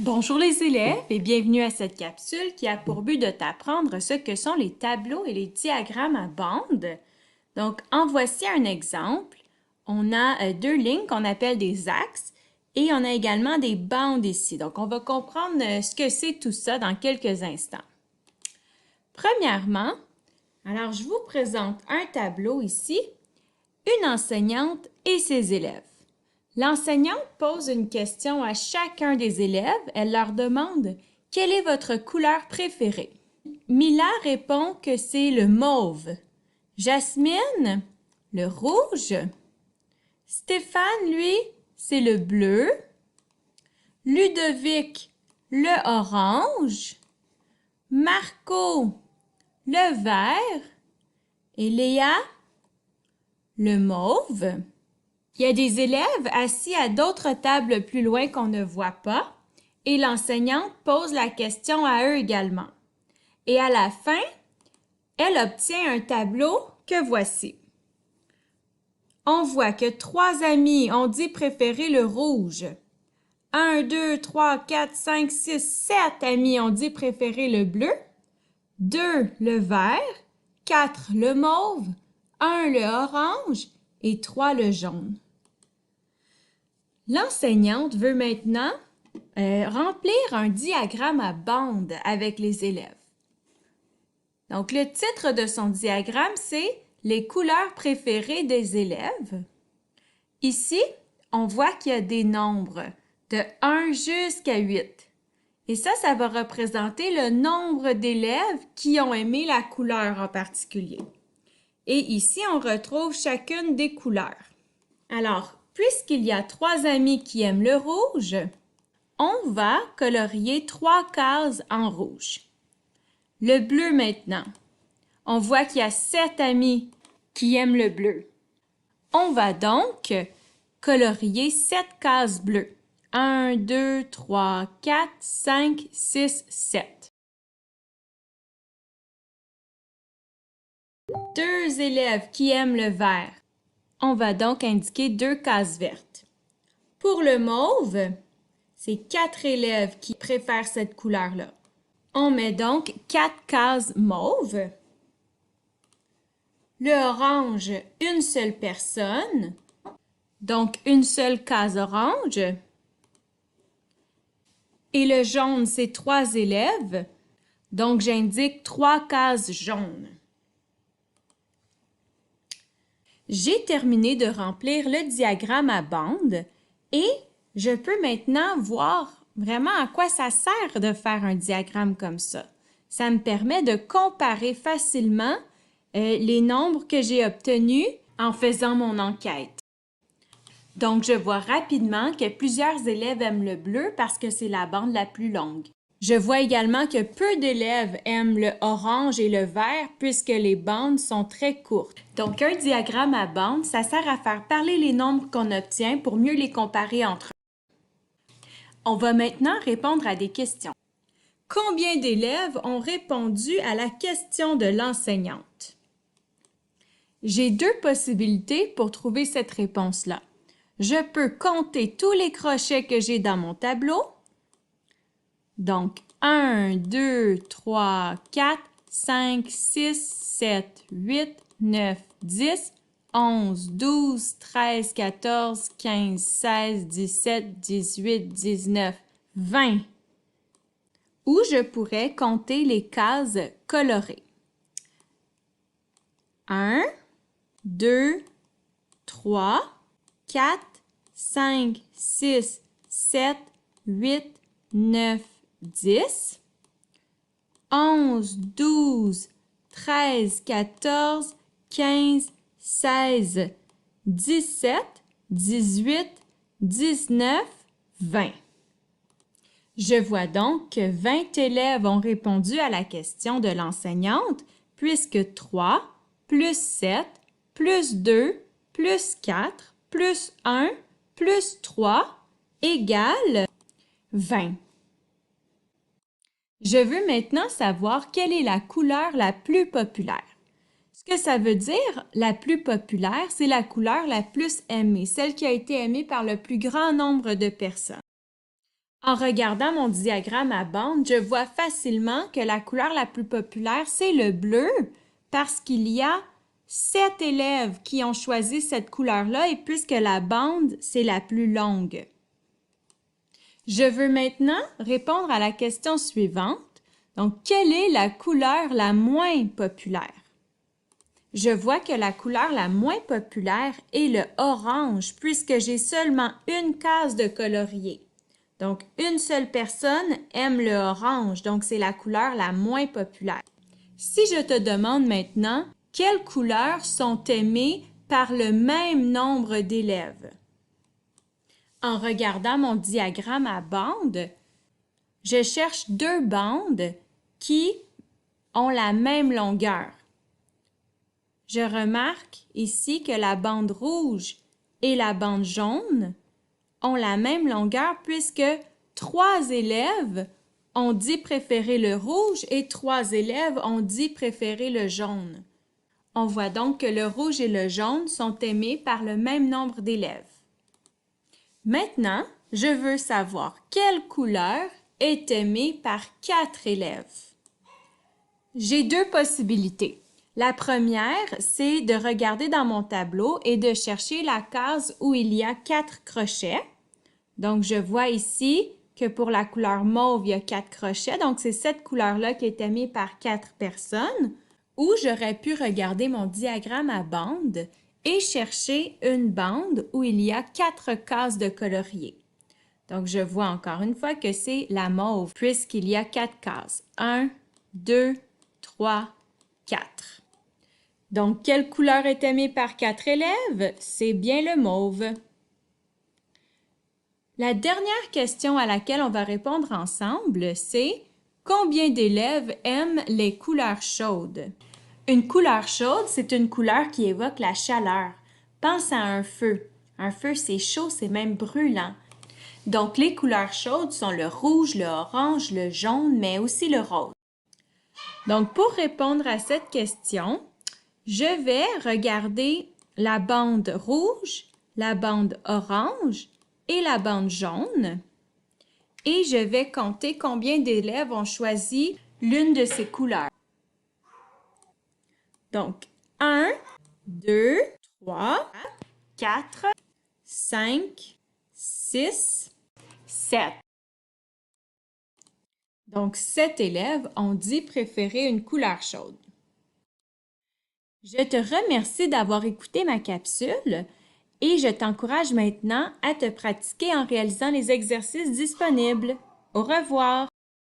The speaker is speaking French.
Bonjour les élèves et bienvenue à cette capsule qui a pour but de t'apprendre ce que sont les tableaux et les diagrammes à bande. Donc, en voici un exemple. On a deux lignes qu'on appelle des axes et on a également des bandes ici. Donc, on va comprendre ce que c'est tout ça dans quelques instants. Premièrement, alors je vous présente un tableau ici, une enseignante et ses élèves. L'enseignante pose une question à chacun des élèves. Elle leur demande « Quelle est votre couleur préférée? » Mila répond que c'est le mauve. Jasmine, le rouge. Stéphane, lui, c'est le bleu. Ludovic, le orange. Marco, le vert. Et Léa, le mauve. Il y a des élèves assis à d'autres tables plus loin qu'on ne voit pas et l'enseignante pose la question à eux également. Et à la fin, elle obtient un tableau que voici. On voit que 3 amis ont dit préférer le rouge. 1, 2, 3, 4, 5, 6, 7 amis ont dit préférer le bleu. 2 le vert, 4 le mauve, 1 le orange et 3 le jaune. L'enseignante veut maintenant remplir un diagramme à bande avec les élèves. Donc, le titre de son diagramme, c'est « Les couleurs préférées des élèves ». Ici, on voit qu'il y a des nombres de 1 jusqu'à 8. Et ça va représenter le nombre d'élèves qui ont aimé la couleur en particulier. Et ici, on retrouve chacune des couleurs. Alors, puisqu'il y a 3 amis qui aiment le rouge, on va colorier 3 cases en rouge. Le bleu maintenant. On voit qu'il y a 7 amis qui aiment le bleu. On va donc colorier 7 cases bleues. 1, 2, 3, 4, 5, 6, 7. 2 élèves qui aiment le vert. On va donc indiquer 2 cases vertes. Pour le mauve, c'est 4 élèves qui préfèrent cette couleur-là. On met donc 4 cases mauve. Le orange, une seule personne, donc une seule case orange. Et le jaune, c'est 3 élèves, donc j'indique 3 cases jaunes. J'ai terminé de remplir le diagramme à bande et je peux maintenant voir vraiment à quoi ça sert de faire un diagramme comme ça. Ça me permet de comparer facilement les nombres que j'ai obtenus en faisant mon enquête. Donc, je vois rapidement que plusieurs élèves aiment le bleu parce que c'est la bande la plus longue. Je vois également que peu d'élèves aiment le orange et le vert puisque les bandes sont très courtes. Donc, un diagramme à bande, ça sert à faire parler les nombres qu'on obtient pour mieux les comparer entre eux. On va maintenant répondre à des questions. Combien d'élèves ont répondu à la question de l'enseignante? J'ai 2 possibilités pour trouver cette réponse-là. Je peux compter tous les crochets que j'ai dans mon tableau. Donc, 1, 2, 3, 4, 5, 6, 7, 8, 9, 10, 11, 12, 13, 14, 15, 16, 17, 18, 19, 20. Ou je pourrais compter les cases colorées. 1, 2, 3, 4, 5, 6, 7, 8, 9, 10, 11, 12, 13, 14, 15, 16, 17, 18, 19, 20. Je vois donc que 20 élèves ont répondu à la question de l'enseignante puisque 3 plus 7 plus 2 plus 4 plus 1 plus 3 égale 20. Je veux maintenant savoir quelle est la couleur la plus populaire. Ce que ça veut dire, la plus populaire, c'est la couleur la plus aimée, celle qui a été aimée par le plus grand nombre de personnes. En regardant mon diagramme à bande, je vois facilement que la couleur la plus populaire, c'est le bleu, parce qu'il y a 7 élèves qui ont choisi cette couleur-là et puisque la bande, c'est la plus longue. Je veux maintenant répondre à la question suivante. Donc, quelle est la couleur la moins populaire? Je vois que la couleur la moins populaire est le orange puisque j'ai seulement une case de colorier. Donc, une seule personne aime le orange, donc c'est la couleur la moins populaire. Si je te demande maintenant, quelles couleurs sont aimées par le même nombre d'élèves? En regardant mon diagramme à bandes, je cherche deux bandes qui ont la même longueur. Je remarque ici que la bande rouge et la bande jaune ont la même longueur puisque 3 élèves ont dit préférer le rouge et 3 élèves ont dit préférer le jaune. On voit donc que le rouge et le jaune sont aimés par le même nombre d'élèves. Maintenant, je veux savoir quelle couleur est aimée par 4 élèves. J'ai 2 possibilités. La première, c'est de regarder dans mon tableau et de chercher la case où il y a 4 crochets. Donc, je vois ici que pour la couleur mauve, il y a 4 crochets. Donc, c'est cette couleur-là qui est aimée par 4 personnes. Ou j'aurais pu regarder mon diagramme à bandes et chercher une bande où il y a 4 cases de colorier. Donc, je vois encore une fois que c'est la mauve puisqu'il y a 4 cases. 1, 2, 3, 4. Donc, quelle couleur est aimée par 4 élèves? C'est bien le mauve. La dernière question à laquelle on va répondre ensemble, c'est combien d'élèves aiment les couleurs chaudes? Une couleur chaude, c'est une couleur qui évoque la chaleur. Pense à un feu. Un feu, c'est chaud, c'est même brûlant. Donc, les couleurs chaudes sont le rouge, le orange, le jaune, mais aussi le rose. Donc, pour répondre à cette question, je vais regarder la bande rouge, la bande orange et la bande jaune et je vais compter combien d'élèves ont choisi l'une de ces couleurs. Donc, 1, 2, 3, 4, 5, 6, 7. Donc, 7 élèves ont dit préférer une couleur chaude. Je te remercie d'avoir écouté ma capsule et je t'encourage maintenant à te pratiquer en réalisant les exercices disponibles. Au revoir!